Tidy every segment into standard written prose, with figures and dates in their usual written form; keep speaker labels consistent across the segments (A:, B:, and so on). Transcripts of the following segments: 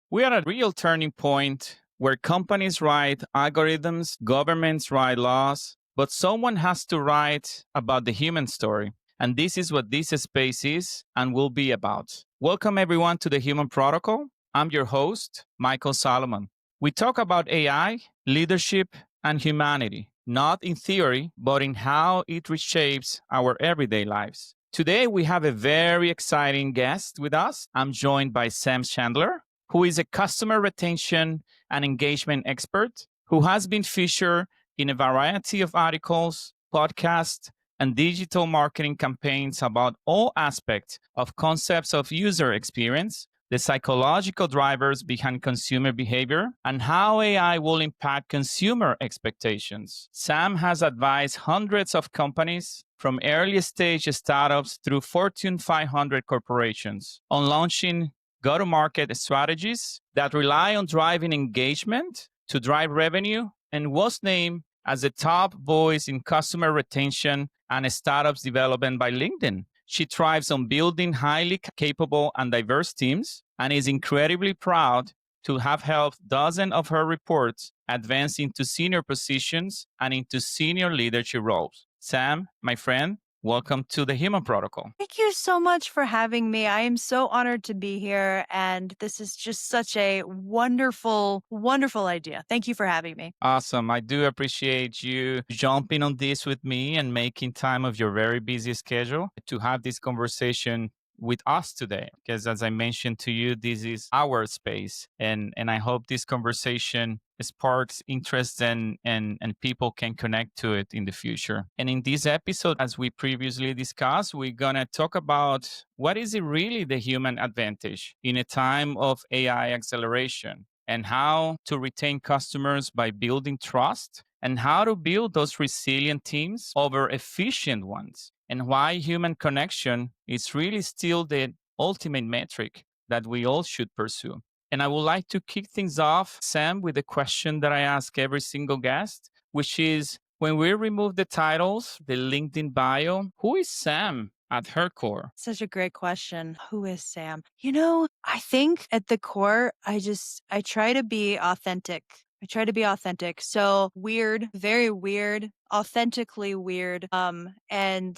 A: We are at a real turning point where companies write algorithms, governments write laws, but someone has to write about the human story. And this is what this space is and will be about. Welcome, everyone, to the Human Protocol. I'm your host, Mykel Salomon. We talk about AI, leadership, and humanity, not in theory, but in how it reshapes our everyday lives. Today, we have a very exciting guest with us. I'm joined by Sam Chandler, who is a customer retention and engagement expert who has been featured in a variety of articles, podcasts, and digital marketing campaigns about all aspects of concepts of user experience, the psychological drivers behind consumer behavior, and how AI will impact consumer expectations. Sam has advised hundreds of companies from early stage startups through Fortune 500 corporations on launching go to market strategies that rely on driving engagement to drive revenue and was named as the top voice in customer retention and startups development by LinkedIn. She thrives on building highly capable and diverse teams and is incredibly proud to have helped dozens of her reports advance into senior positions and into senior leadership roles. Sam, my friend, welcome to the Human Protocol.
B: Thank you so much for having me. I am so honored to be here. And this is just such a wonderful, wonderful idea. Thank you for having me.
A: Awesome. I do appreciate you jumping on this with me and making time of your very busy schedule to have this conversation with us today. Because as I mentioned to you, this is our space. And I hope this conversation sparks interest and people can connect to it in the future. And in this episode, as we previously discussed, we're gonna talk about what is it really the human advantage in a time of AI acceleration, and how to retain customers by building trust, and how to build those resilient teams over efficient ones, and why human connection is really still the ultimate metric that we all should pursue. And I would like to kick things off, Sam, with a question that I ask every single guest, which is, when we remove the titles, the LinkedIn bio, who is Sam at her core?
B: Such a great question. Who is Sam? I think at the core, I try to be authentic. I try to be authentic. So weird, very weird, authentically weird. And I'm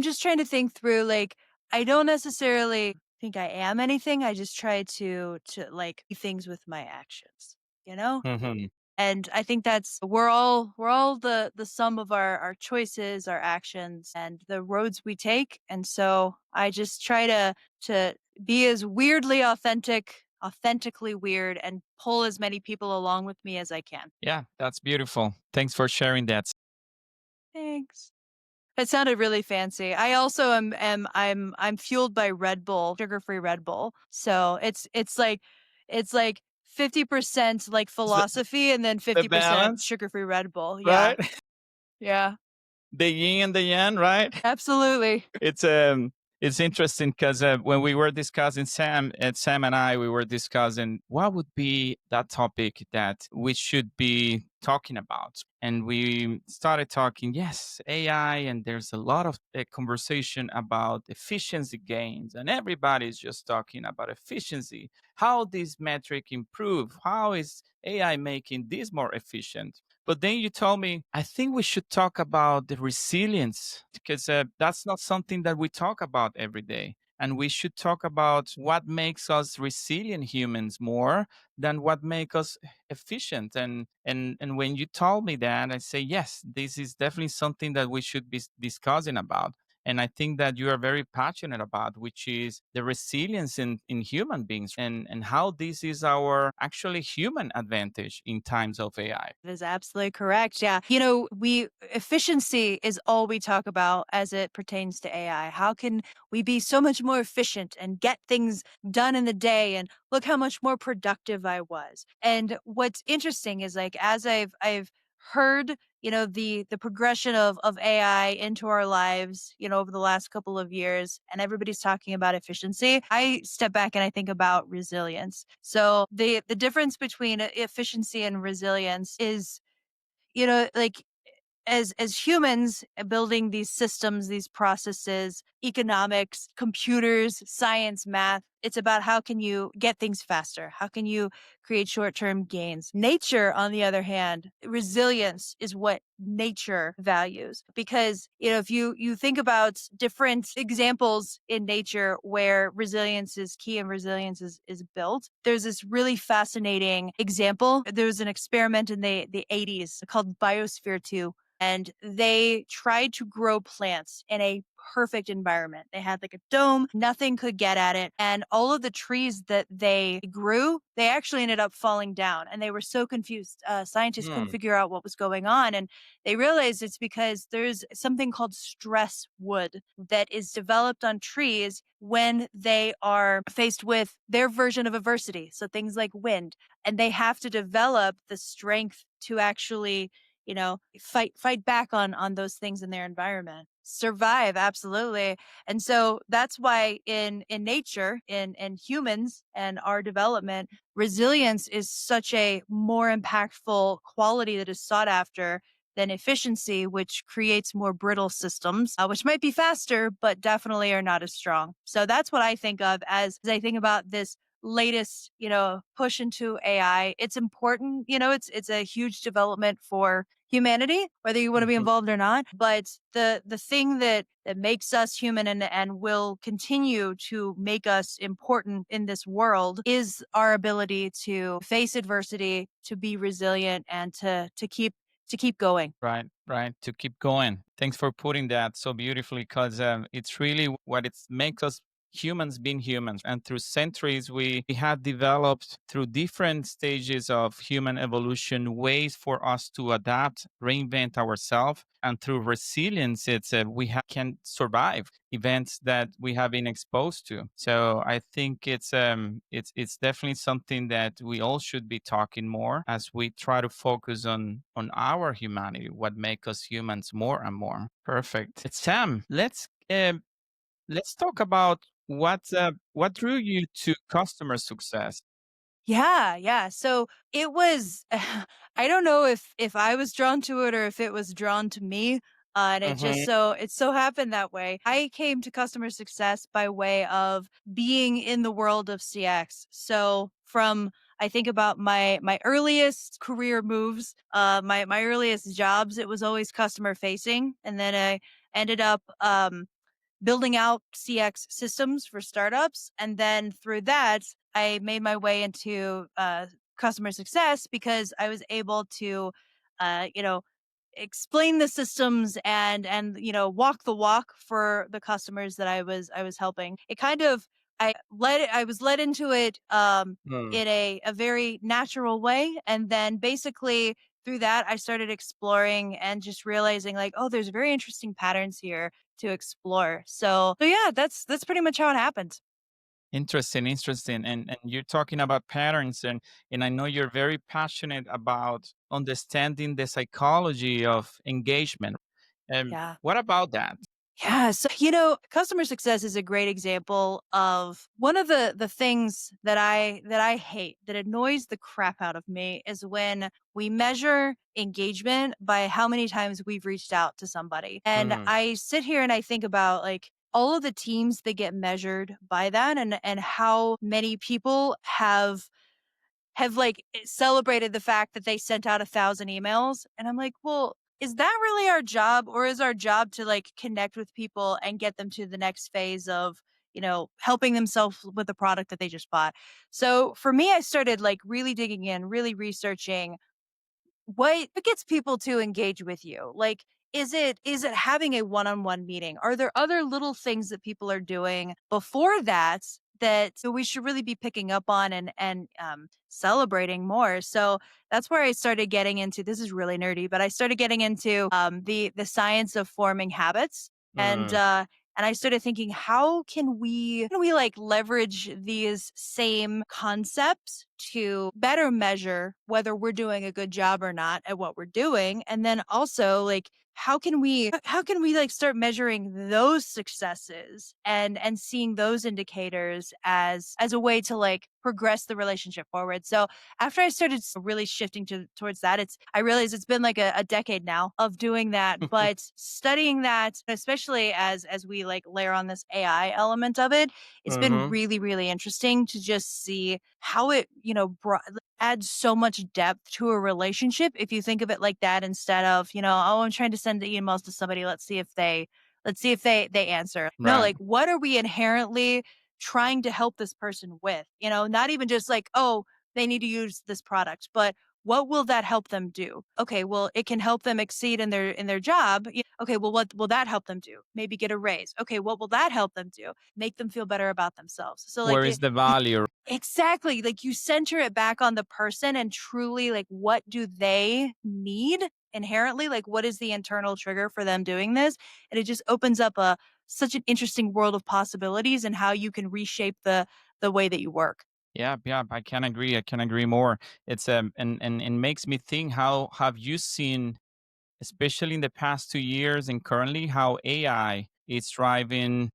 B: just trying to think through, like, I don't necessarily think I am anything. I just try to like do things with my actions, you know?
A: Mm-hmm.
B: And I think that's we're all the sum of our choices, our actions, and the roads we take. And so I just try to be as weirdly authentic, authentically weird, and pull as many people along with me as I can.
A: Yeah, that's beautiful. Thanks for sharing that.
B: Thanks. It sounded really fancy. I also I'm fueled by Red Bull, sugar-free Red Bull. So it's like 50% like
A: The,
B: philosophy and then
A: the
B: 50%
A: balance,
B: sugar-free Red Bull. Yeah.
A: right?
B: Yeah.
A: The yin and the yang, right?
B: Absolutely.
A: It's interesting because when we were discussing Sam and I, we were discussing what would be that topic that we should be talking about, and we started talking. Yes, AI, and there's a lot of conversation about efficiency gains, and everybody's just talking about efficiency. How this metric improve? How is AI making this more efficient? But then you told me, I think we should talk about the resilience, because that's not something that we talk about every day. And we should talk about what makes us resilient humans more than what makes us efficient. And when you told me that, I say, yes, this is definitely something that we should be discussing about. And I think that you are very passionate about, which is the resilience in human beings, and how this is our actually human advantage in times of AI.
B: That is absolutely correct. Yeah. We efficiency is all we talk about as it pertains to AI. How can we be so much more efficient and get things done in the day, and look how much more productive I was. And what's interesting is, like, as I've heard, the progression of AI into our lives, over the last couple of years, and everybody's talking about efficiency, I step back and I think about resilience. So the difference between efficiency and resilience is, like, as humans, building these systems, these processes, economics, computers, science, math, It's about how can you get things faster? How can you create short-term gains? Nature, on the other hand, resilience is what nature values because, if you think about different examples in nature where resilience is key and resilience is built, there's this really fascinating example. There was an experiment in the 80s called Biosphere 2, and they tried to grow plants in a perfect environment. They had like a dome, nothing could get at it. And all of the trees that they grew, they actually ended up falling down. And they were so confused. Scientists couldn't
A: Hmm.
B: figure out what was going on. And they realized it's because there's something called stress wood that is developed on trees when they are faced with their version of adversity. So things like wind, and they have to develop the strength to actually fight back on those things in their environment, survive. Absolutely. And so that's why in nature, in humans and our development, resilience is such a more impactful quality that is sought after than efficiency, which creates more brittle systems, which might be faster but definitely are not as strong. So that's what I think of as I think about this latest, push into AI. It's important, it's a huge development for humanity, whether you want to be
A: Mhm.
B: involved or not. But the thing that makes us human and will continue to make us important in this world is our ability to face adversity, to be resilient, and to keep going.
A: Right, right. To keep going. Thanks for putting that so beautifully, because it's really what it makes us humans being humans. And through centuries, we had developed through different stages of human evolution ways for us to adapt, reinvent ourselves. And through resilience, can survive events that we have been exposed to. So I think it's definitely something that we all should be talking more as we try to focus on our humanity, what makes us humans more and more. Perfect. Sam, let's talk about what drew you to customer success.
B: Yeah, yeah. So it was I don't know if I was drawn to it or if it was drawn to me. And
A: Hmm.
B: it so happened that way. I came to customer success by way of being in the world of CX. So from I think about my earliest career moves, my earliest jobs, it was always customer facing. And then I ended up building out CX systems for startups. And then through that, I made my way into customer success because I was able to, uh, you know, explain the systems and walk the walk for the customers that I was helping. It kind of I was led into it
A: Hmm.
B: in a very natural way, and then basically through that I started exploring and just realizing like, oh, there's very interesting patterns here to explore. So yeah, that's pretty much how it happened.
A: Interesting, interesting. And you're talking about patterns, and I know you're very passionate about understanding the psychology of engagement.
B: Yeah.
A: What about that?
B: Yeah, so customer success is a great example of one of the things that I hate, that annoys the crap out of me, is when we measure engagement by how many times we've reached out to somebody. And
A: Hmm.
B: I sit here and I think about like all of the teams that get measured by that and how many people have like celebrated the fact that they sent out 1,000 emails. And I'm like, well, is that really our job? Or is our job to like connect with people and get them to the next phase of, helping themselves with the product that they just bought? So for me, I started like really digging in, really researching what gets people to engage with you? Like, is it having a one-on-one meeting? Are there other little things that people are doing before that we should really be picking up on and celebrating more? So that's where I started getting into. This is really nerdy, but I started getting into the science of forming habits, and
A: Hmm.
B: uh, and I started thinking, how can we like leverage these same concepts to better measure whether we're doing a good job or not at what we're doing? And then also like how can we like start measuring those successes and seeing those indicators as a way to like progress the relationship forward. So after I started really shifting towards that, it's I realize it's been like a decade now of doing that, but studying that, especially as we like layer on this AI element of it, it's been
A: Hmm.
B: really, really interesting to just see how it, adds so much depth to a relationship if you think of it like that instead of, oh, I'm trying to send the emails to somebody. Let's see if they answer. No,
A: Right.
B: like what are we inherently trying to help this person with? Not even just like, oh, they need to use this product, but what will that help them do? Okay, well, it can help them exceed in their job. Okay, well, what will that help them do? Maybe get a raise. Okay, what will that help them do? Make them feel better about themselves. So like
A: Where
B: it,
A: is the
B: you
A: value?
B: exactly, like, you center it back on the person and truly, like, what do they need inherently? Like, what is the internal trigger for them doing this? And it just opens up a such an interesting world of possibilities and how you can reshape the way that you work.
A: Yeah, yeah, I can agree. I can agree more. It's and it makes me think, how have you seen, especially in the past 2 years and currently, how AI is driving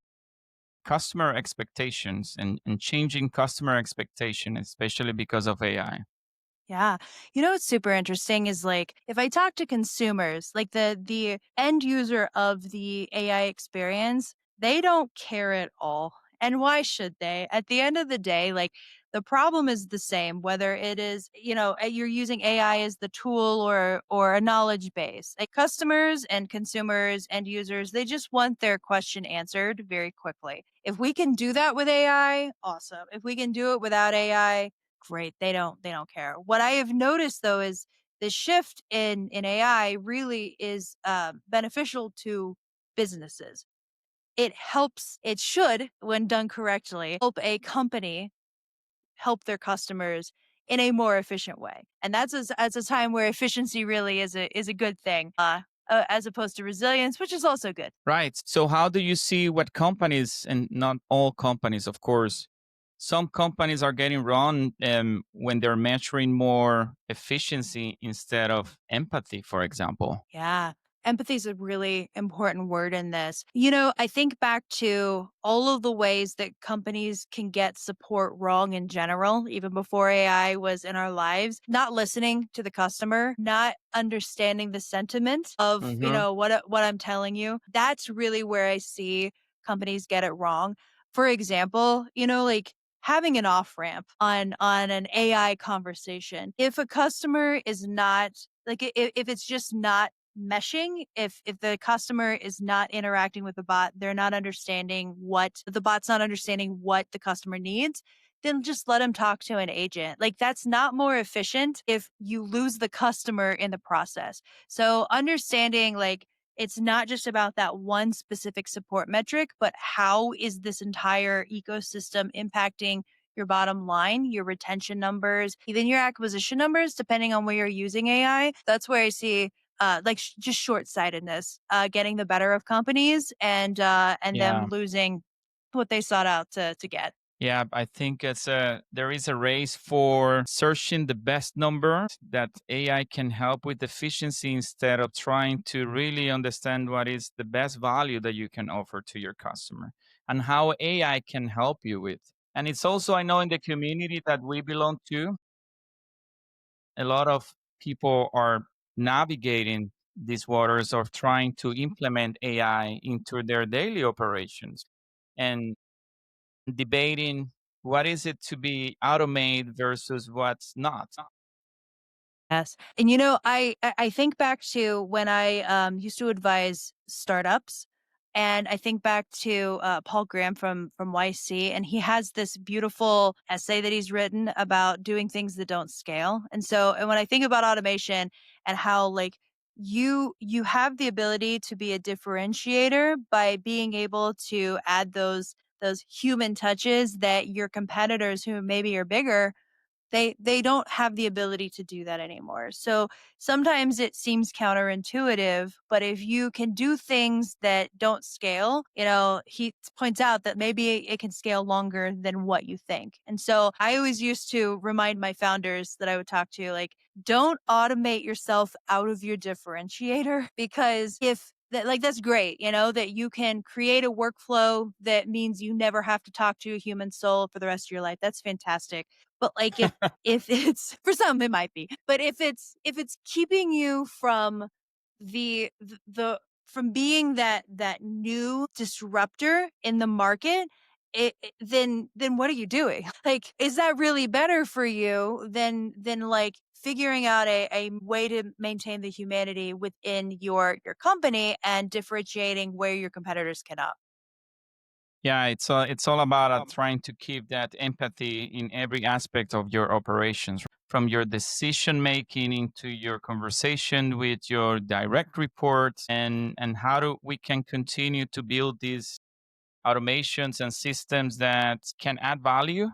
A: customer expectations and changing customer expectation, especially because of AI.
B: Yeah. What's super interesting is like if I talk to consumers, like the end user of the AI experience, they don't care at all. And why should they? At the end of the day, like the problem is the same whether it is, you're using AI as the tool or a knowledge base. Like customers and consumers and users, they just want their question answered very quickly. If we can do that with AI, awesome. If we can do it without AI, great. They don't care. What I have noticed though is the shift in AI really is beneficial to businesses. It should, when done correctly, help a company help their customers in a more efficient way. And that's as a time where efficiency really is a good thing, as opposed to resilience, which is also good.
A: Right. So, how do you see what companies, and not all companies, of course, some companies are getting wrong when they're measuring more efficiency instead of empathy, for example?
B: Yeah. Empathy is a really important word in this. I think back to all of the ways that companies can get support wrong in general, even before AI was in our lives. Not listening to the customer, not understanding the sentiment of,
A: Hmm.
B: what I'm telling you. That's really where I see companies get it wrong. For example, like having an off ramp on an AI conversation. If a customer is not like if it's just not meshing, if the customer is not interacting with the bot, they're not understanding what the bot's not understanding what the customer needs, then just let them talk to an agent. Like that's not more efficient if you lose the customer in the process. So understanding like it's not just about that one specific support metric, but how is this entire ecosystem impacting your bottom line, your retention numbers, even your acquisition numbers, depending on where you're using AI. That's where I see just short-sightedness getting the better of companies and them
A: Yeah.
B: losing what they sought out to get.
A: Yeah, I think there is a race for searching the best number that AI can help with efficiency instead of trying to really understand what is the best value that you can offer to your customer and how AI can help you with. And it's also, I know, in the community that we belong to, a lot of people are navigating these waters of trying to implement AI into their daily operations and debating what is it to be automated versus what's not.
B: Yes. And I think back to when I used to advise startups, and I think back to Paul Graham from YC, and he has this beautiful essay that he's written about doing things that don't scale. And when I think about automation and how like you have the ability to be a differentiator by being able to add those human touches that your competitors who maybe are bigger They don't have the ability to do that anymore. So sometimes it seems counterintuitive, but if you can do things that don't scale, he points out that maybe it can scale longer than what you think. And so I always used to remind my founders that I would talk to, like, don't automate yourself out of your differentiator because if that, like, that's great, that you can create a workflow that means you never have to talk to a human soul for the rest of your life. That's fantastic. But like if it's for some it might be, but if it's keeping you from the from being that new disruptor in the market, then what are you doing? Like, is that really better for you than like figuring out a way to maintain the humanity within your company and differentiating where your competitors cannot?
A: Yeah, it's all about trying to keep that empathy in every aspect of your operations, from your decision making into your conversation with your direct reports, and how do we can continue to build these automations and systems that can add value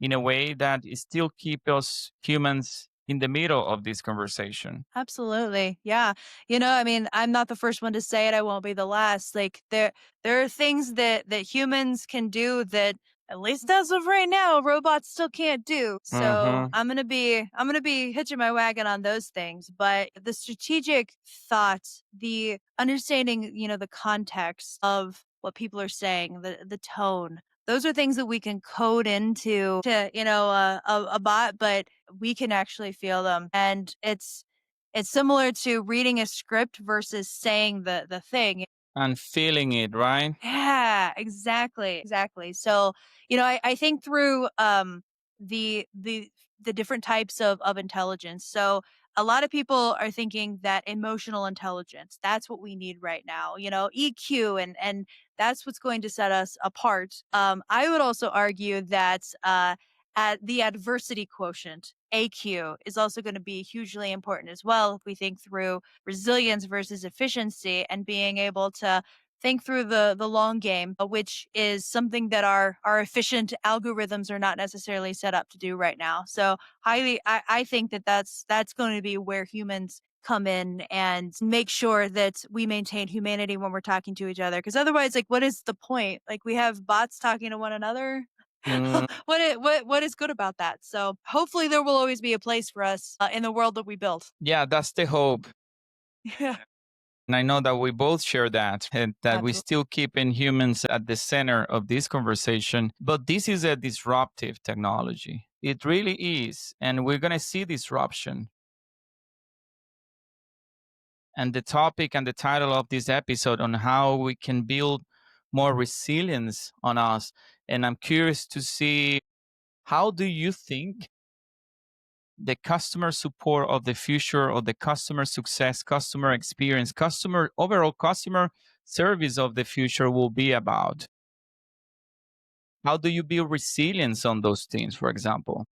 A: in a way that is still keep us humans in the middle of this conversation.
B: Absolutely. Yeah. I mean, I'm not the first one to say it. I won't be the last. Like, there are things that humans can do that, at least as of right now, robots still can't do. So
A: Hmm.
B: I'm gonna be hitching my wagon on those things. But the strategic thought, the understanding, the context of what people are saying, the tone, those are things that we can code into to, a bot, but we can actually feel them. And it's similar to reading a script versus saying the thing.
A: And feeling it, right?
B: Yeah, exactly, exactly. So, I think through the different types of intelligence. So a lot of people are thinking that emotional intelligence, that's what we need right now, EQ, and that's what's going to set us apart. I would also argue that at the adversity quotient, AQ, is also going to be hugely important as well if we think through resilience versus efficiency and being able to think through the long game, which is something that our efficient algorithms are not necessarily set up to do right now. So I think that's going to be where humans come in and make sure that we maintain humanity when we're talking to each other. Because otherwise, like, what is the point? Like, we have bots talking to one another.
A: Mm,
B: What is good about that? So hopefully, there will always be a place for us in the world that we build.
A: yeah, that's the hope.
B: Yeah,
A: And I know that we both share that, and that we
B: absolutely.
A: still keeping humans at the center of this conversation. But this is a disruptive technology. It really is. And we're going to see disruption. And the topic and the title of this episode on how we can build more resilience on us. And I'm curious to see, how do you think the customer support of the future, or the customer success, customer experience, customer overall customer service of the future will be about? How do you build resilience on those things, for example?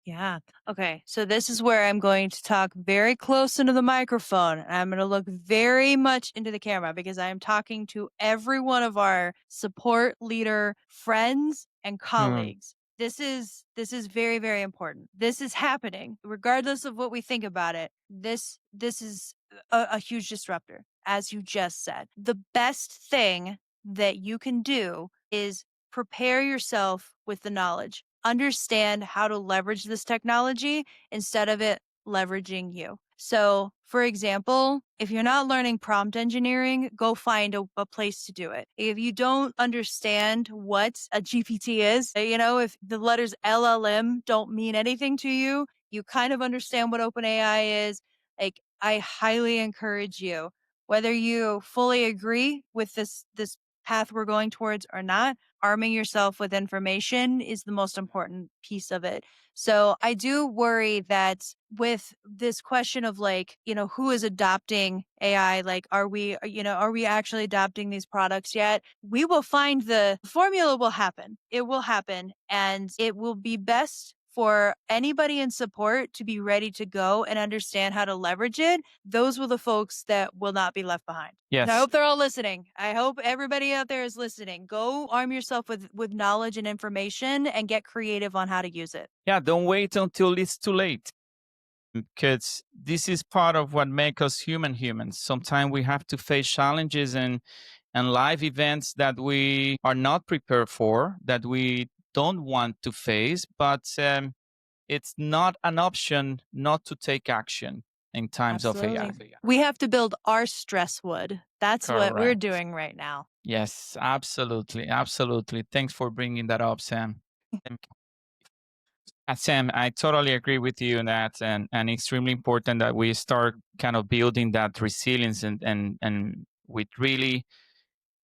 B: Yeah. Okay. So this is where I'm going to talk very close into the microphone. And I'm going to look very much into the camera because I am talking to every one of our support leader friends and
A: Hmm.
B: colleagues. This is very, very important. This is happening regardless of what we think about it. This is a huge disruptor, as you just said. The best thing that you can do is prepare yourself with the knowledge. Understand how to leverage this technology instead of it leveraging you. So, for example, if you're not learning prompt engineering, go find a place to do it. If you don't understand what a GPT is, if the letters LLM don't mean anything to you, you kind of understand what OpenAI is. Like, I highly encourage you, whether you fully agree with this path we're going towards or not, arming yourself with information is the most important piece of it. So I do worry that with this question of, like, who is adopting AI, like, are we actually adopting these products yet? We will find the formula will happen. It will happen, and it will be best for anybody in support to be ready to go and understand how to leverage it, those were the folks that will not be left behind. And I
A: Yes.
B: hope they're all listening. I hope everybody out there is listening. Go arm yourself with knowledge and information and get creative on how to use it.
A: Yeah, don't wait until it's too late because this is part of what makes us humans. Sometimes we have to face challenges and live events that we are not prepared for, that we don't want to face, but it's not an option not to take action in times of
B: Absolutely.
A: AI.
B: We have to build our stress wood. That's what we're
A: Correct.
B: doing right now.
A: Yes, absolutely. Absolutely. Thanks for bringing that up, Sam. Um, Sam, I totally agree with you on that, and extremely important that we start kind of building that resilience and with really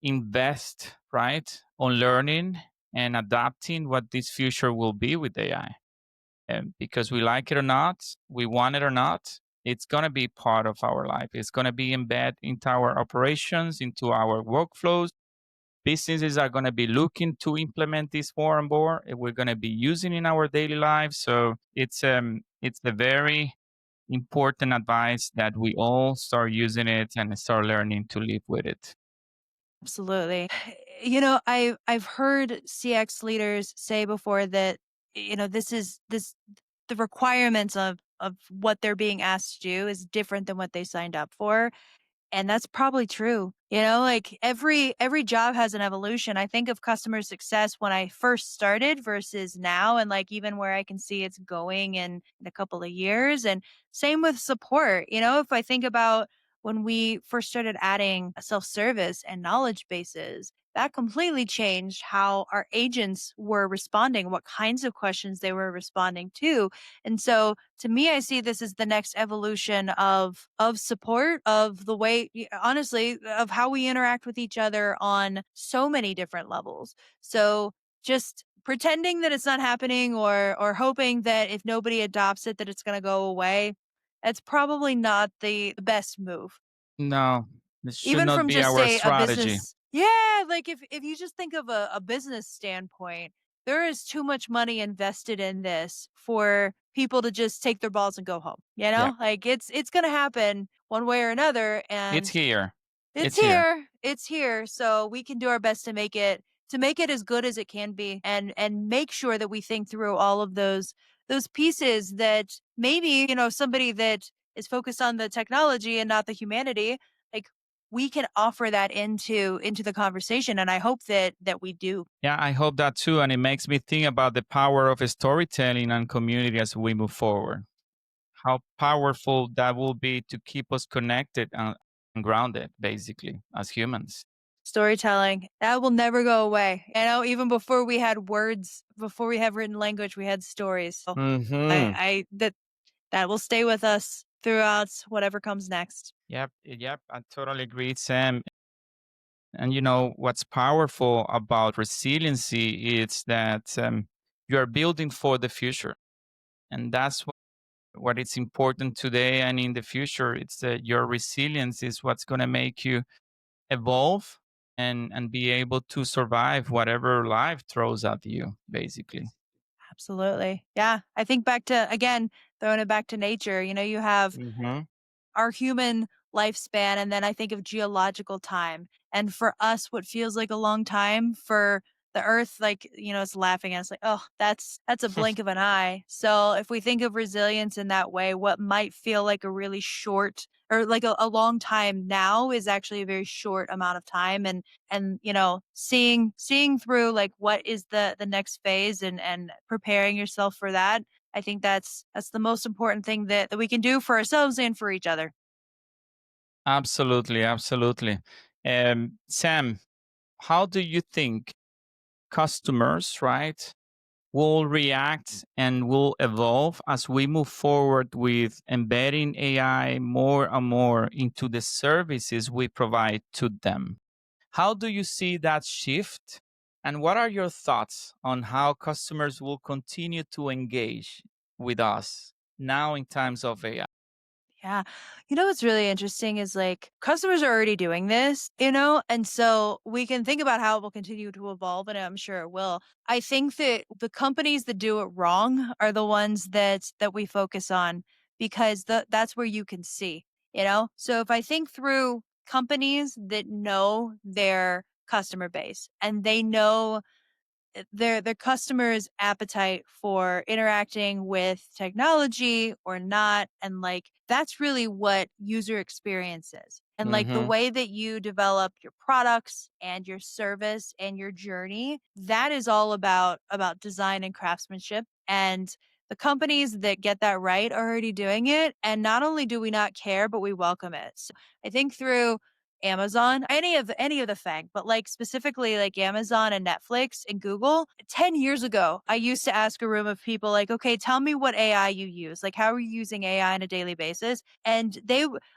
A: invest right on learning and adapting what this future will be with AI. Because we like it or not, we want it or not, it's going to be part of our life. It's going to be embedded into our operations, into our workflows. Businesses are going to be looking to implement this more and more. We're going to be using in our daily lives. So it's a very important advice that we all start using it and start learning to live with it.
B: Absolutely. I've heard CX leaders say before that this the requirements of what they're being asked to do is different than what they signed up for. And that's probably true. Like every job has an evolution. I think of customer success when I first started versus now and like even where I can see it's going in a couple of years. And same with support. If I think about when we first started adding self-service and knowledge bases, that completely changed how our agents were responding, what kinds of questions they were responding to. And so to me, I see this as the next evolution of support, of the way honestly, of how we interact with each other on so many different levels. So just pretending that it's not happening or hoping that if nobody adopts it that it's going to go away, that's probably not the best move.
A: No, this should
B: Even
A: not
B: from
A: be
B: just
A: our
B: a
A: strategy.
B: business. Yeah, like if you just think of a business standpoint, there is too much money invested in this for people to just take their balls and go home, you
A: Yeah,
B: know? Like it's gonna happen one way or another,
A: it's
B: and
A: here.
B: it's
A: It's here.
B: here. It's here. So we can do our best to make it as good as it can be and make sure that we think through all of those pieces that maybe, somebody that is focused on the technology and not the humanity, like we can offer that into the conversation and I hope that we do.
A: Yeah, I hope that too. And it makes me think about the power of storytelling and community as we move forward. How powerful that will be to keep us connected and grounded, basically, as humans.
B: Storytelling, that will never go away. Even before we had words, before we have written language, we had stories. So
A: Hmm.
B: I that will stay with us throughout whatever comes next.
A: Yep. I totally agree, Sam. And what's powerful about resiliency is that you are building for the future, and that's what it's important today and in the future. It's that your resilience is what's going to make you evolve and be able to survive whatever life throws at you, basically.
B: Absolutely. Yeah. I think back to, again, throwing it back to nature, you have
A: Hmm.
B: our human lifespan, and then I think of geological time. And for us, what feels like a long time for the earth, like, it's laughing at us like, oh, that's a blink of an eye. So if we think of resilience in that way, what might feel like a really short or like a long time now is actually a very short amount of time. And seeing through like what is the next phase and preparing yourself for that. I think that's the most important thing that we can do for ourselves and for each other.
A: Absolutely, absolutely. Sam, how do you think customers, right, will react and will evolve as we move forward with embedding AI more and more into the services we provide to them? How do you see that shift? And what are your thoughts on how customers will continue to engage with us now in times of AI?
B: Yeah. You know what's really interesting is like customers are already doing this, and so we can think about how it will continue to evolve, and I'm sure it will. I think that the companies that do it wrong are the ones that we focus on because that's where you can see. So if I think through companies that know their customer base and they know their customers' appetite for interacting with technology or not, and like that's really what user experience is. And like the
A: Hmm.
B: way that you develop your products and your service and your journey, that is all about design and craftsmanship. And the companies that get that right are already doing it. And not only do we not care, but we welcome it. So I think through Amazon, any of the FANG, but like specifically like Amazon and Netflix and Google. 10 years ago, I used to ask a room of people like, "Okay, tell me what AI you use. Like how are you using AI on a daily basis?" And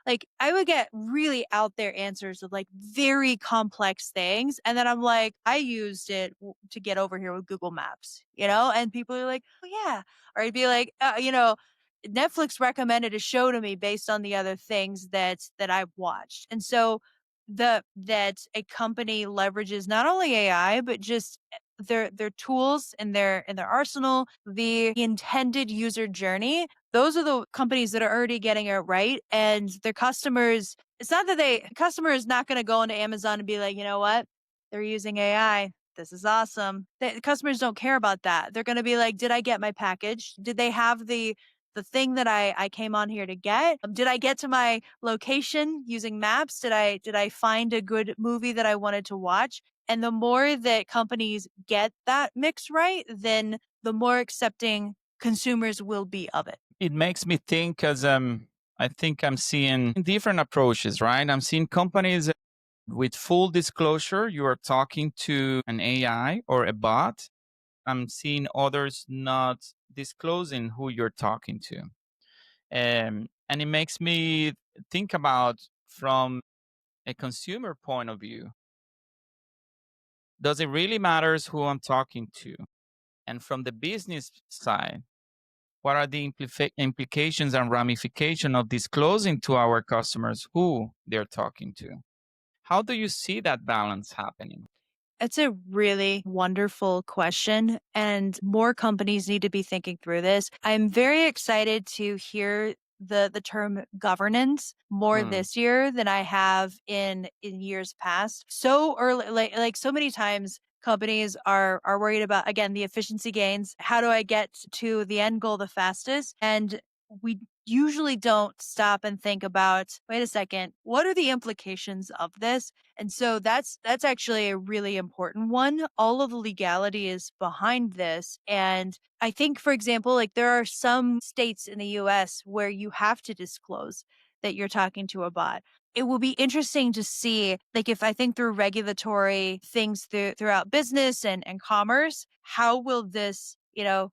B: like I would get really out there answers of like very complex things, and then I'm like, "I used it to get over here with Google Maps." And people are like, "Oh yeah." Or I'd be like, Netflix recommended a show to me based on the other things that I've watched. And so that a company leverages not only AI but just their tools in their arsenal, the intended user journey. Those are the companies that are already getting it right. And their customers, it's not that customer is not going to go into Amazon and be like, you know what? They're using AI. This is awesome. The customers don't care about that. They're going to be like, did I get my package? Did they have the thing that I came on here to get? Did I get to my location using maps? Did I find a good movie that I wanted to watch? And the more that companies get that mix right, then the more accepting consumers will be of it.
A: It makes me think because I think I'm seeing different approaches, right? I'm seeing companies with full disclosure, you are talking to an AI or a bot. I'm seeing others not disclosing who you're talking to. And it makes me think about from a consumer point of view, does it really matters who I'm talking to? And from the business side, what are the implications and ramifications of disclosing to our customers who they're talking to? How do you see that balance happening?
B: It's a really wonderful question, and more companies need to be thinking through this. I'm very excited to hear the term governance more
A: Hmm.
B: this year than I have in years past. So early, like so many times companies are worried about again the efficiency gains. How do I get to the end goal the fastest? And we usually don't stop and think about, wait a second, what are the implications of this? And so that's actually a really important one. All of the legality is behind this. And I think, for example, like there are some states in the US where you have to disclose that you're talking to a bot. It will be interesting to see, like if I think through regulatory things throughout business and commerce, how will this,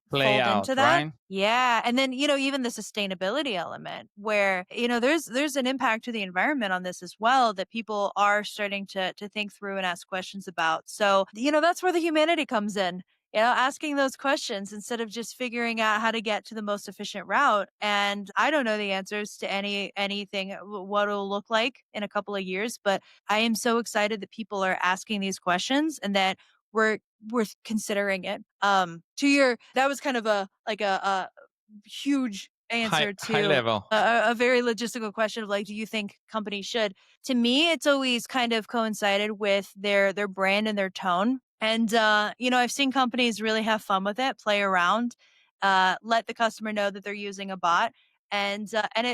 A: Play
B: fold into
A: out,
B: that?
A: right?
B: Yeah, and then, even the sustainability element where, there's an impact to the environment on this as well that people are starting to think through and ask questions about. So, that's where the humanity comes in. Asking those questions instead of just figuring out how to get to the most efficient route. And I don't know the answers to anything what it'll look like in a couple of years, but I am so excited that people are asking these questions and that we're we're considering it. To your that was kind of a huge
A: High
B: answer
A: high
B: to
A: level.
B: a very logistical question of like, do you think companies should? To me, it's always kind of coincided with their brand and their tone. And I've seen companies really have fun with it, play around, let the customer know that they're using a bot. And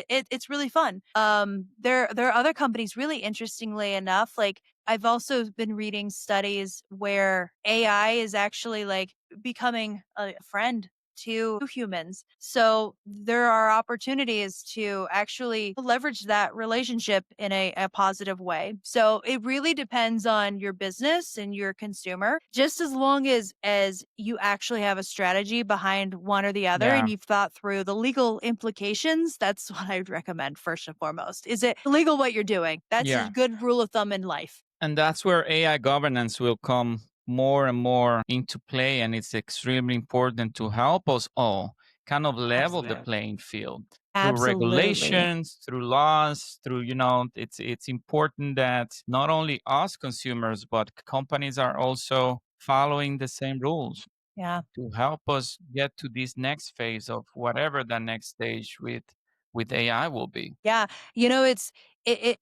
B: it's really fun. There are other companies, really interestingly enough, like I've also been reading studies where AI is actually like becoming a friend to humans. So there are opportunities to actually leverage that relationship in a positive way. So it really depends on your business and your consumer. Just as long as you actually have a strategy behind one or the other and
A: Yeah.
B: you've thought through the legal implications, that's what I would recommend first and foremost. Is it legal what you're doing? That's a
A: Yeah.
B: good rule of thumb in life.
A: And that's where AI governance will come more and more into play. And it's extremely important to help us all kind of level the
B: Absolutely.
A: playing field. through
B: Absolutely.
A: regulations, through laws, through, it's important that not only us consumers, but companies are also following the same rules
B: Yeah.
A: to help us get to this next phase of whatever the next stage with AI will be.
B: Yeah, it's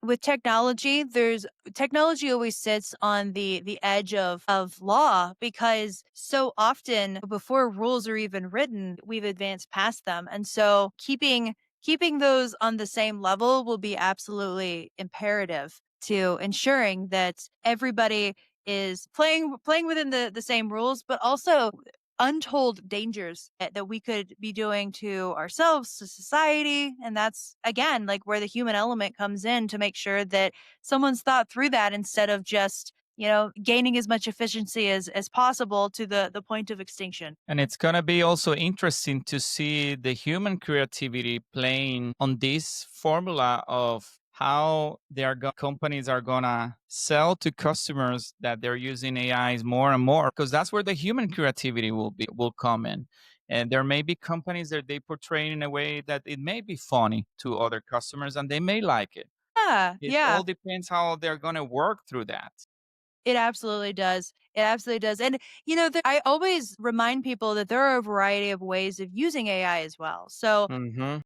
B: with technology. There's technology always sits on the edge of law because so often before rules are even written, we've advanced past them, and so keeping those on the same level will be absolutely imperative to ensuring that everybody is playing within the same rules, but also untold dangers that we could be doing to ourselves, to society. And that's, again, like where the human element comes in to make sure that someone's thought through that instead of just, gaining as much efficiency as possible to the point of extinction.
A: And it's going to be also interesting to see the human creativity playing on this formula of how companies are going to sell to customers that they're using AIs more and more, because that's where the human creativity will come in. And there may be companies that they portray in a way that it may be funny to other customers and they may like it.
B: Yeah,
A: It
B: yeah.
A: all depends how they're going to work through that.
B: It absolutely does. It absolutely does. And, I always remind people that there are a variety of ways of using AI as well. So,
A: Hmm.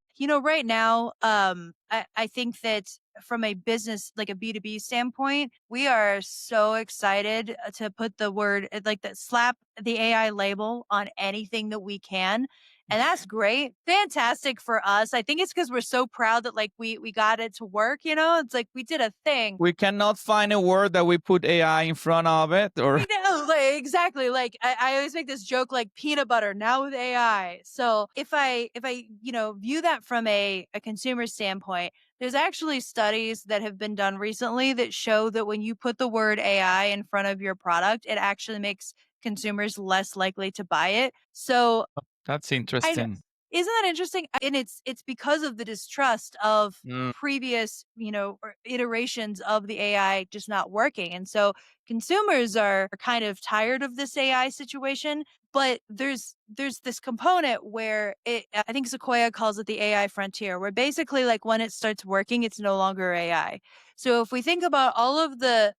B: right now, I think that from a business, like a B2B standpoint, we are so excited to put the word, like that, slap the AI label on anything that we can. And that's great. Fantastic for us. I think it's because we're so proud that like we got it to work, It's like we did a thing.
A: We cannot find a word that we put AI in front of it, or
B: I know, like, exactly. Like I always make this joke, like peanut butter now with AI. So if I view that from a consumer standpoint, there's actually studies that have been done recently that show that when you put the word AI in front of your product, it actually makes consumers less likely to buy it. So
A: that's
B: I know.
A: interesting.
B: Isn't that interesting? And it's because of the distrust of
A: Mm,
B: previous, or iterations of the AI just not working. And so consumers are kind of tired of this AI situation, but there's this component where I think Sequoia calls it the AI frontier, where basically like when it starts working, it's no longer AI. So if we think about all of the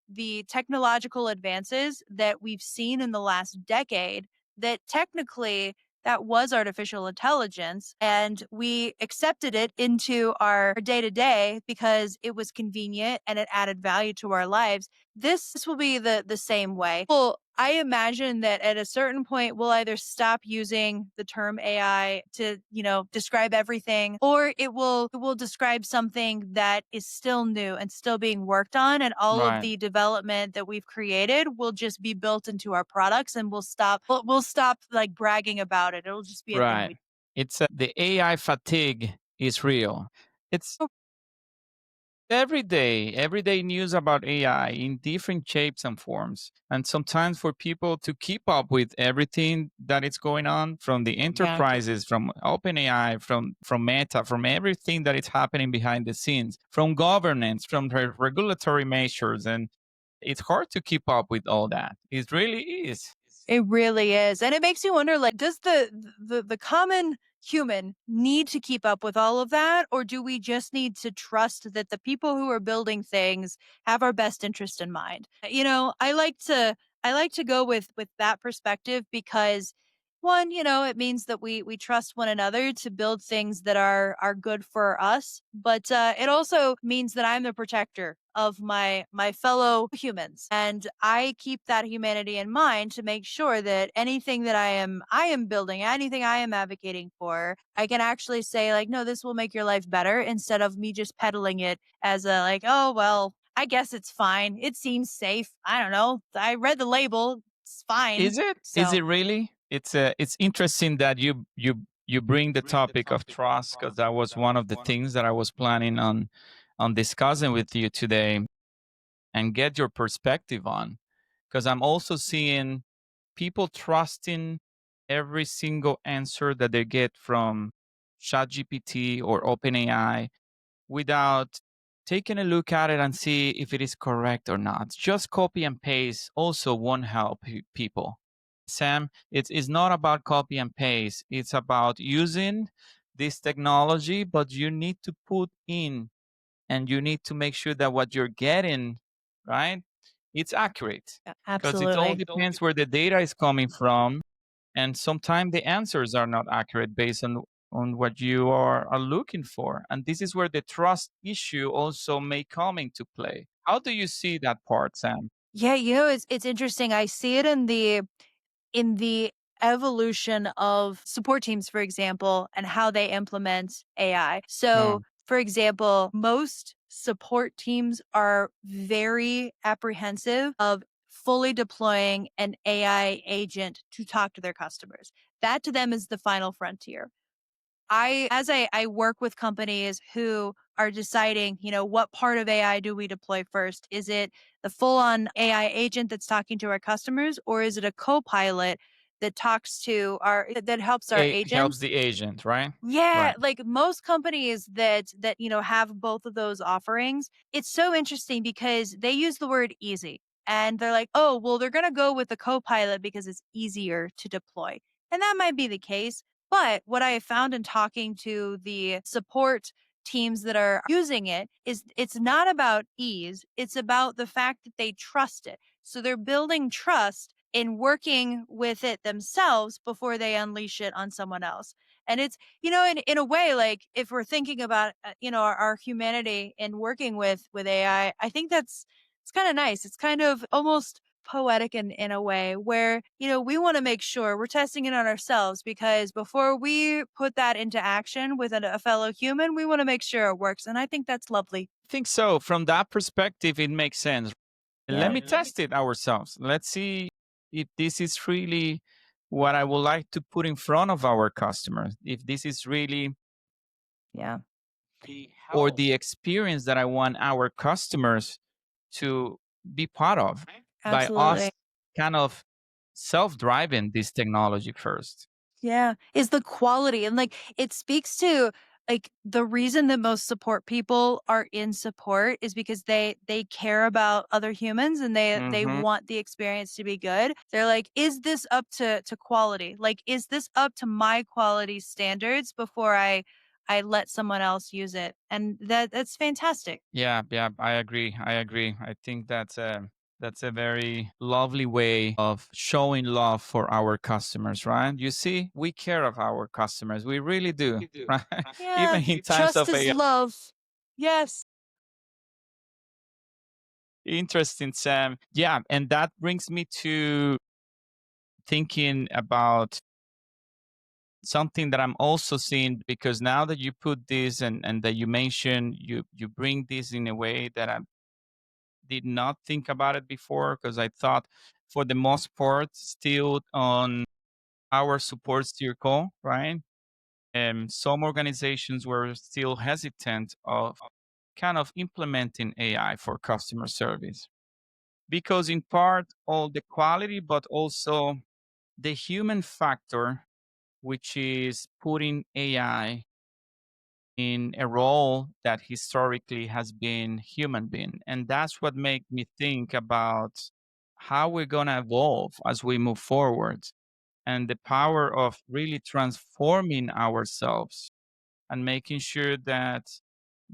B: technological advances that we've seen in the last decade, that technically that was artificial intelligence and we accepted it into our day to day because it was convenient and it added value to our lives. This will be the same way. Well, I imagine that at a certain point we'll either stop using the term AI to, describe everything, or it will describe something that is still new and still being worked on, and all of
A: right,
B: the development that we've created will just be built into our products, and we'll stop like bragging about it. It'll just be a thing
A: right.
B: we
A: It's the AI fatigue is real. It's
B: do.
A: everyday news about AI in different shapes and forms. And sometimes for people to keep up with everything that is going on from the
B: Yeah.
A: enterprises, from OpenAI, from Meta, from everything that is happening behind the scenes, from governance, from regulatory measures, and it's hard to keep up with all that. It really is.
B: It really is. And it makes you wonder, like, does the common human need to keep up with all of that? Or do we just need to trust that the people who are building things have our best interest in mind? I like to go with that perspective because one, it means that we trust one another to build things that are good for us. But it also means that I'm the protector of my fellow humans, and I keep that humanity in mind to make sure that anything that I am building, anything I am advocating for, I can actually say like, no, this will make your life better, instead of me just peddling it as a like, oh well, I guess it's fine. It seems safe. I don't know. I read the label. It's fine.
A: Is it? Is
B: So
A: it really? It's interesting that you bring the topic of trust, because that was one of the things that I was planning on discussing with you today and get your perspective on, because I'm also seeing people trusting every single answer that they get from ChatGPT or OpenAI without taking a look at it and see if it is correct or not. Just copy and paste also won't help people. Sam, it's not about copy and paste. It's about using this technology, but you need to put in and you need to make sure that what you're getting, right, it's accurate because it all
B: Absolutely.
A: depends where the data is coming from. And sometimes the answers are not accurate based on what you are looking for. And this is where the trust issue also may come into play. How do you see that part, Sam?
B: Yeah, it's interesting. I see it in the evolution of support teams, for example, and how they implement AI. So,
A: Mm,
B: for example, most support teams are very apprehensive of fully deploying an AI agent to talk to their customers. That to them is the final frontier. As I work with companies who are deciding, what part of AI do we deploy first? Is it the full on AI agent that's talking to our customers, or is it a co-pilot that talks to that helps our
A: helps
B: agents?
A: the agent, right?
B: Yeah,
A: Right.
B: like most companies that have both of those offerings, it's so interesting because they use the word easy and they're like, "Oh, well they're going to go with the co-pilot because it's easier to deploy." And that might be the case, but what I have found in talking to the support teams that are using it is it's not about ease, it's about the fact that they trust it. So they're building trust in working with it themselves before they unleash it on someone else. And it's in a way, like if we're thinking about, our humanity in working with AI, I think it's kind of nice. It's kind of almost poetic in a way where, we want to make sure we're testing it on ourselves because before we put that into action with a fellow human, we want to make sure it works. And I think that's lovely.
A: I think so. From that perspective, it makes sense. Let
B: Yeah.
A: me test it ourselves. Let's see if this is really what I would like to put in front of our customers. If this is really
B: Yeah.
A: or the experience that I want our customers to be part of by us
B: Absolutely.
A: kind of self driving this technology first.
B: Yeah, is the quality and, like, it speaks to, like, the reason that most support people are in support is because they care about other humans and they
A: Hmm.
B: want the experience to be good. They're like, "Is this up to quality? Like, is this up to my quality standards before I let someone else use it?" And that's fantastic.
A: Yeah, yeah, I agree. I agree. I think that's a very lovely way of showing love for our customers, right? You see, we care of our customers. We really do, right?
B: Yeah,
A: Even in times
B: trust
A: of
B: is
A: AI.
B: love. Yes.
A: Interesting, Sam. Yeah, and that brings me to thinking about something that I'm also seeing because now that you put this and that you mentioned you bring this in a way that I did not think about it before because I thought for the most part still on our support circle, right? And some organizations were still hesitant of kind of implementing AI for customer service because in part all the quality but also the human factor, which is putting AI in a role that historically has been human being. And that's what made me think about how we're going to evolve as we move forward and the power of really transforming ourselves and making sure that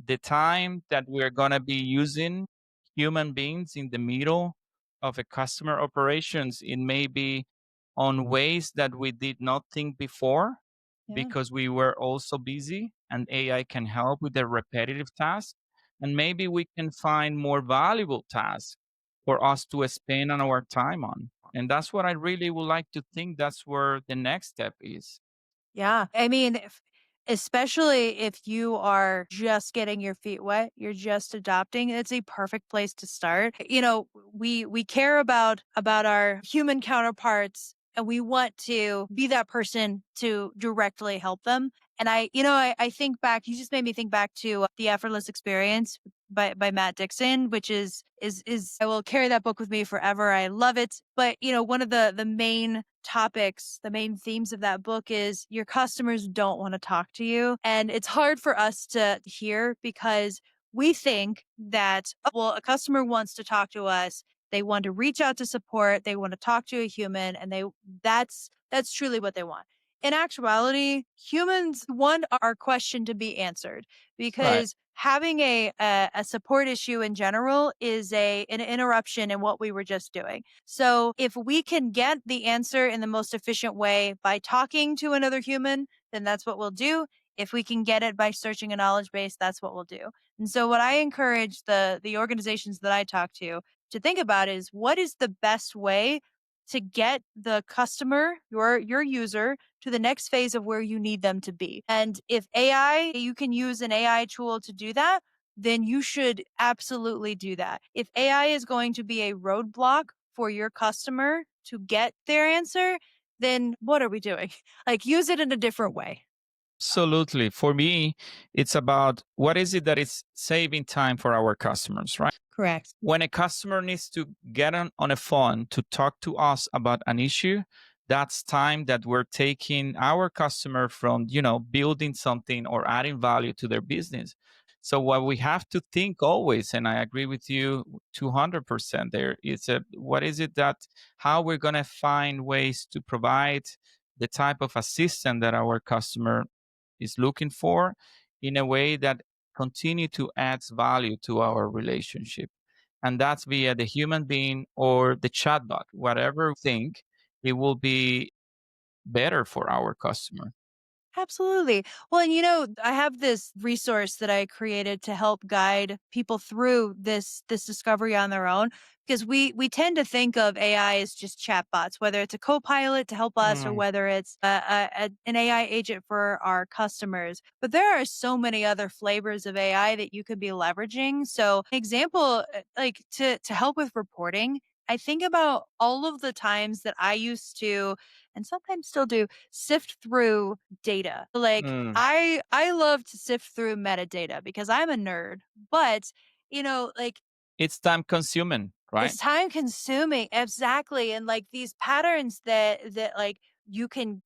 A: the time that we're going to be using human beings in the middle of a customer operations, it may be on ways that we did not think before
B: Yeah.
A: because we were also busy and AI can help with the repetitive tasks. And maybe we can find more valuable tasks for us to spend on our time on. And that's what I really would like to think that's where the next step is.
B: Yeah. I mean, especially if you are just getting your feet wet, you're just adopting, it's a perfect place to start. We care about our human counterparts and we want to be that person to directly help them. And I think back, you just made me think back to The Effortless Experience by Matt Dixon, which is I will carry that book with me forever. I love it. But one of the main topics, the main themes of that book is your customers don't want to talk to you. And it's hard for us to hear because we think that, "Oh, well, a customer wants to talk to us. They want to reach out to support. They want to talk to a human and that's truly what they want." In actuality, humans want our question to be answered
A: Right.
B: because having a support issue in general is an interruption in what we were just doing. So if we can get the answer in the most efficient way by talking to another human, then that's what we'll do. If we can get it by searching a knowledge base, that's what we'll do. And so what I encourage the organizations that I talk to think about is what is the best way to get the customer, your user, to the next phase of where you need them to be. And if AI, you can use an AI tool to do that, then you should absolutely do that. If AI is going to be a roadblock for your customer to get their answer, then what are we doing? Like use it in a different way.
A: Absolutely. For me, it's about what is it that is saving time for our customers, right?
B: Correct.
A: When a customer needs to get on a phone to talk to us about an issue, that's time that we're taking our customer from, building something or adding value to their business. So what we have to think always, and I agree with you 200% there, is what is it that how we're going to find ways to provide the type of assistant that our customer is looking for in a way that continue to add value to our relationship, and that's via the human being or the chatbot, whatever we think it will be better for our customer.
B: Absolutely. Well, and I have this resource that I created to help guide people through this discovery on their own because we tend to think of AI as just chatbots, whether it's a co-pilot to help us or
A: Mm,
B: whether it's an AI agent for our customers. But there are so many other flavors of AI that you could be leveraging. So, example, like to help with reporting, I think about all of the times that I used to and sometimes still do sift through data. Like
A: mm.
B: I love to sift through metadata because I'm a nerd, but like
A: It's time consuming,
B: it's
A: right?
B: time consuming. Exactly. And like these patterns that like you can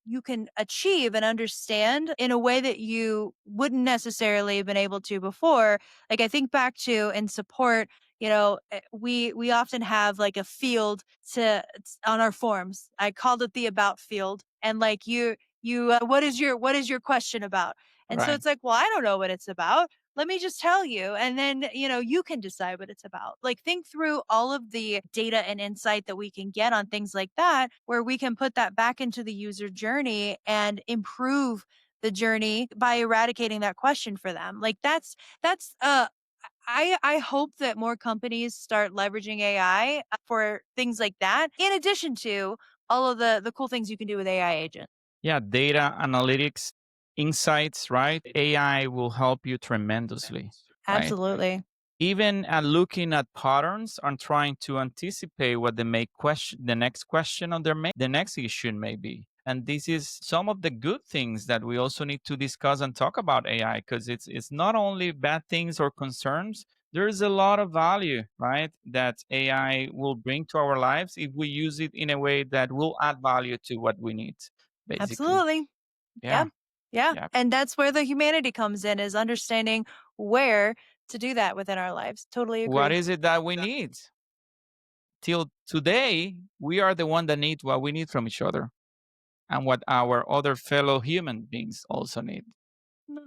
B: achieve and understand in a way that you wouldn't necessarily have been able to before. Like I think back to and support, we often have like a field on our forms. I called it the about field. And like what is your question about? And so
A: Right.
B: it's like, well, I don't know what it's about, let me just tell you. And then, you can decide what it's about. Like, think through all of the data and insight that we can get on things like that, where we can put that back into the user journey and improve the journey by eradicating that question for them. Like, I hope that more companies start leveraging AI for things like that, in addition to all of the cool things you can do with AI agents.
A: Yeah, data analytics, insights, right? AI will help you tremendously, right?
B: Absolutely.
A: Even at looking at patterns and trying to anticipate what the next question on the next issue may be. And this is some of the good things that we also need to discuss and talk about AI, because it's not only bad things or concerns. There's a lot of value, right, that AI will bring to our lives if we use it in a way that will add value to what we need, basically.
B: Absolutely. Yeah.
A: Yeah.
B: Yeah.
A: Yeah.
B: And that's where the humanity comes in, is understanding where to do that within our lives. Totally
A: What
B: agree.
A: is it that we need? Till today, we are the one that need what we need from each other and what our other fellow human beings also need.
B: No,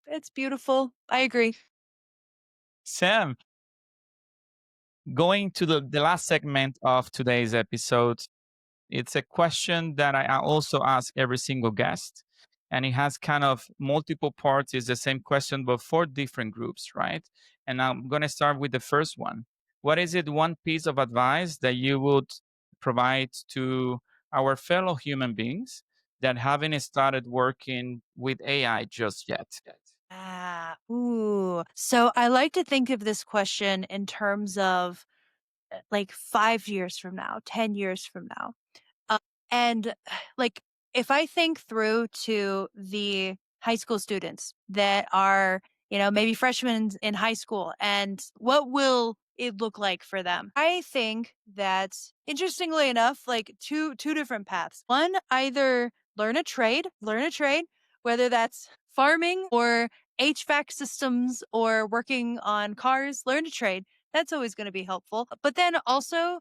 B: it's beautiful. I agree.
A: Sam, going to the last segment of today's episode, it's a question that I also ask every single guest. And it has kind of multiple parts. It's the same question, but for different groups, right? And I'm going to start with the first one. What is it, one piece of advice that you would provide to our fellow human beings that haven't started working with AI just yet?
B: Ooh. So I like to think of this question in terms of like 5 years from now, 10 years from now. And like, if I think through to the high school students that are, maybe freshmen in high school, and what will it look like for them? I think that interestingly enough, like two different paths. One, either learn a trade, whether that's farming or HVAC systems or working on cars, learn a trade. That's always going to be helpful. But then also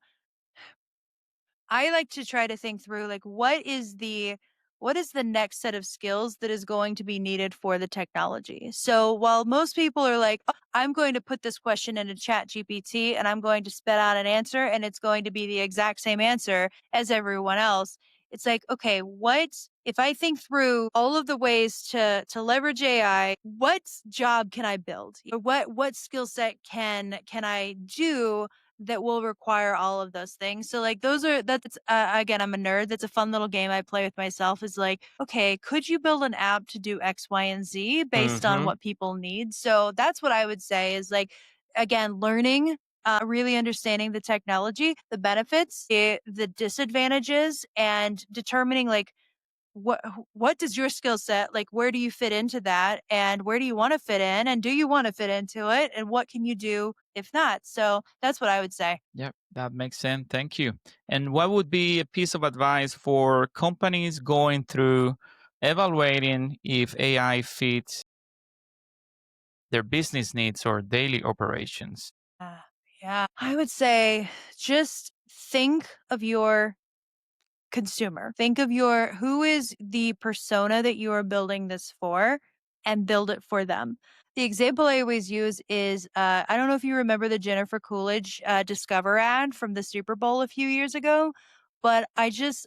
B: I like to try to think through like what is the what is the next set of skills that is going to be needed for the technology? So while most people are like, "Oh, I'm going to put this question into chat GPT and I'm going to spit out an answer and it's going to be the exact same answer as everyone else." It's like, okay, what if I think through all of the ways to leverage AI, what job can I build? Or what skill set can I do that will require all of those things. So like that's again, I'm a nerd. That's a fun little game I play with myself is like, okay, could you build an app to do X, Y, and Z based on
A: Hmm.
B: what people need? So that's what I would say is like, again, learning, really understanding the technology, the benefits, the disadvantages, and determining like what does your skill set like where do you fit into that and where do you want to fit in and do you want to fit into it and what can you do if not? So that's what I would say.
A: Yep, that makes sense. Thank you. And what would be a piece of advice for companies going through evaluating if AI fits their business needs or daily operations?
B: uh, yeah, I would say just think of your consumer. Think of your who is the persona that you are building this for and build it for them. The example I always use is I don't know if you remember the Jennifer Coolidge Discover ad from the Super Bowl a few years ago, but I just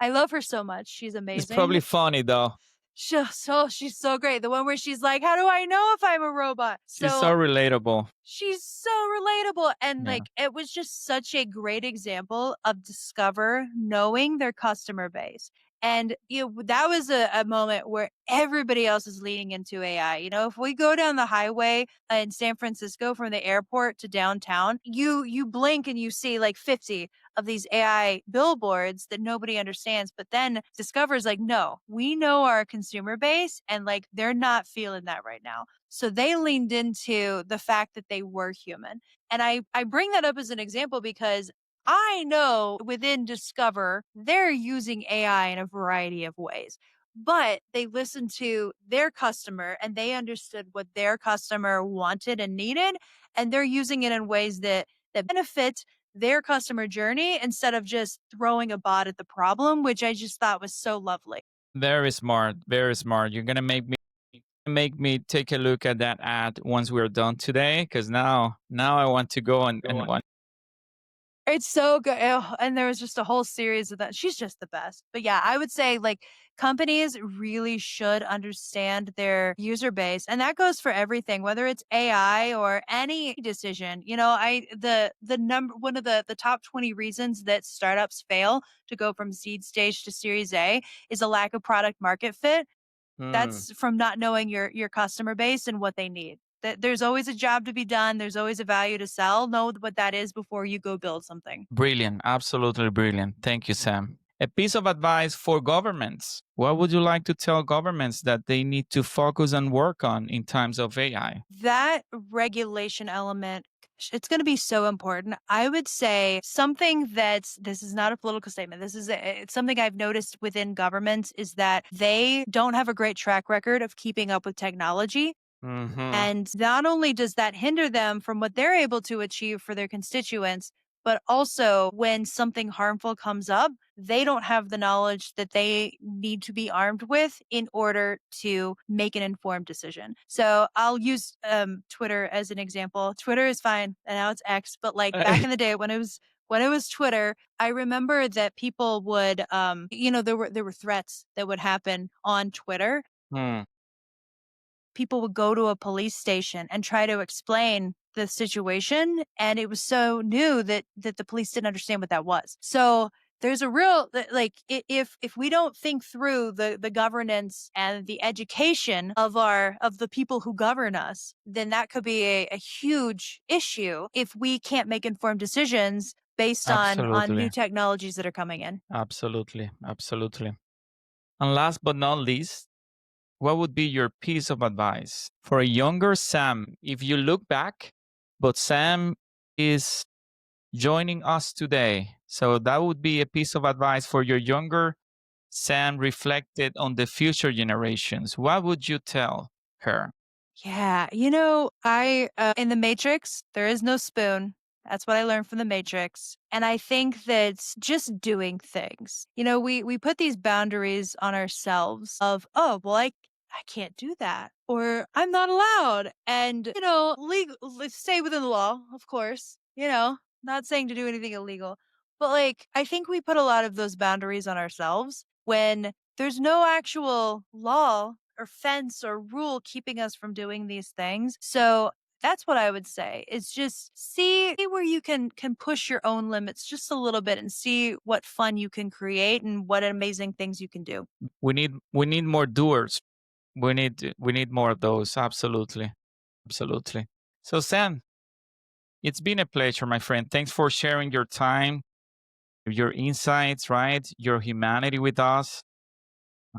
B: I love her so much. She's
A: It's probably
B: amazing.
A: funny though.
B: She's so great. The one where she's like, "How do I know if I'm a robot?"
A: She's so
B: So
A: relatable.
B: she's so relatable, and,
A: Yeah.
B: like, it was just such a great example of Discover knowing their customer base, and, that was a moment where everybody else is leaning into AI. If we go down the highway in San Francisco from the airport to downtown, you blink and you see, like, 50 of these AI billboards that nobody understands, but then Discover's like, "No, we know our consumer base, and, like, they're not feeling that right now." So they leaned into the fact that they were human. And I bring that up as an example because I know within Discover, they're using AI in a variety of ways. But they listened to their customer and they understood what their customer wanted and needed. And they're using it in ways that benefit their customer journey instead of just throwing a bot at the problem, which I just thought was so lovely.
A: Very smart. Very smart. You're gonna make me take a look at that ad once we're done today, because now I want to go and watch.
B: It's so good. Oh, and there was just a whole series of that. She's just the best. But yeah, I would say like companies really should understand their user base. And that goes for everything, whether it's AI or any decision. The number one of the top 20 reasons that startups fail to go from seed stage to series A is a lack of product market fit.
A: Hmm.
B: That's from not knowing your customer base and what they need. There's always a job to be done, there's always a value to sell. Know what that is before you go build something.
A: Brilliant. Absolutely brilliant. Thank you, Sam. A piece of advice for governments. What would you like to tell governments that they need to focus and work on in times of AI?
B: That regulation element, it's gonna be so important. I would say something that's this is not a political statement. This is it's something I've noticed within governments is that they don't have a great track record of keeping up with technology.
A: Hmm.
B: And not only does that hinder them from what they're able to achieve for their constituents, but also when something harmful comes up, they don't have the knowledge that they need to be armed with in order to make an informed decision. So I'll use Twitter as an example. Twitter is fine, and now it's X, but like back in the day when it was Twitter, I remember that people would there were threats that would happen on Twitter.
A: Hmm.
B: People would go to a police station and try to explain the situation, and it was so new that the police didn't understand what that was. So there's a real like if we don't think through the governance and the education of the people who govern us, then that could be a huge issue if we can't make informed decisions based on new
A: Absolutely.
B: technologies that are coming in.
A: Absolutely. Absolutely. And last but not least, what would be your piece of advice for a younger Sam if you look back, but Sam is joining us today? So that would be a piece of advice for your younger Sam reflected on the future generations. What would you tell her?
B: Yeah, I in the Matrix, there is no spoon. That's what I learned from the Matrix. And I think that just doing things, we put these boundaries on ourselves of, oh, well, I can't do that, or I'm not allowed. And, legal, let's stay within the law, of course, not saying to do anything illegal. But like, I think we put a lot of those boundaries on ourselves when there's no actual law or fence or rule keeping us from doing these things. So that's what I would say is just see where you can push your own limits just a little bit and see what fun you can create and what amazing things you can do.
A: We need more doers. We need more of those. Absolutely. Absolutely. So Sam, it's been a pleasure, my friend. Thanks for sharing your time, your insights, right? Your humanity with us.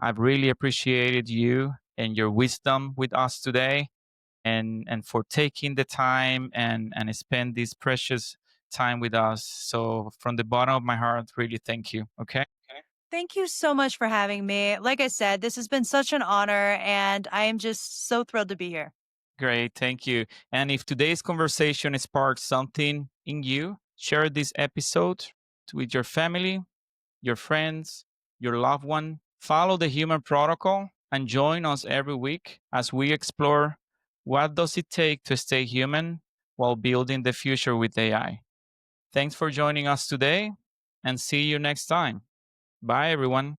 A: I've really appreciated you and your wisdom with us today, and for taking the time and spend this precious time with us. So from the bottom of my heart, really thank you. Okay?
B: Thank you so much for having me. Like I said, this has been such an honor, and I am just so thrilled to be here.
A: Great, thank you. And if today's conversation sparked something in you, share this episode with your family, your friends, your loved one. Follow the human protocol and join us every week as we explore what does it take to stay human while building the future with AI. Thanks for joining us today and see you next time. Bye everyone.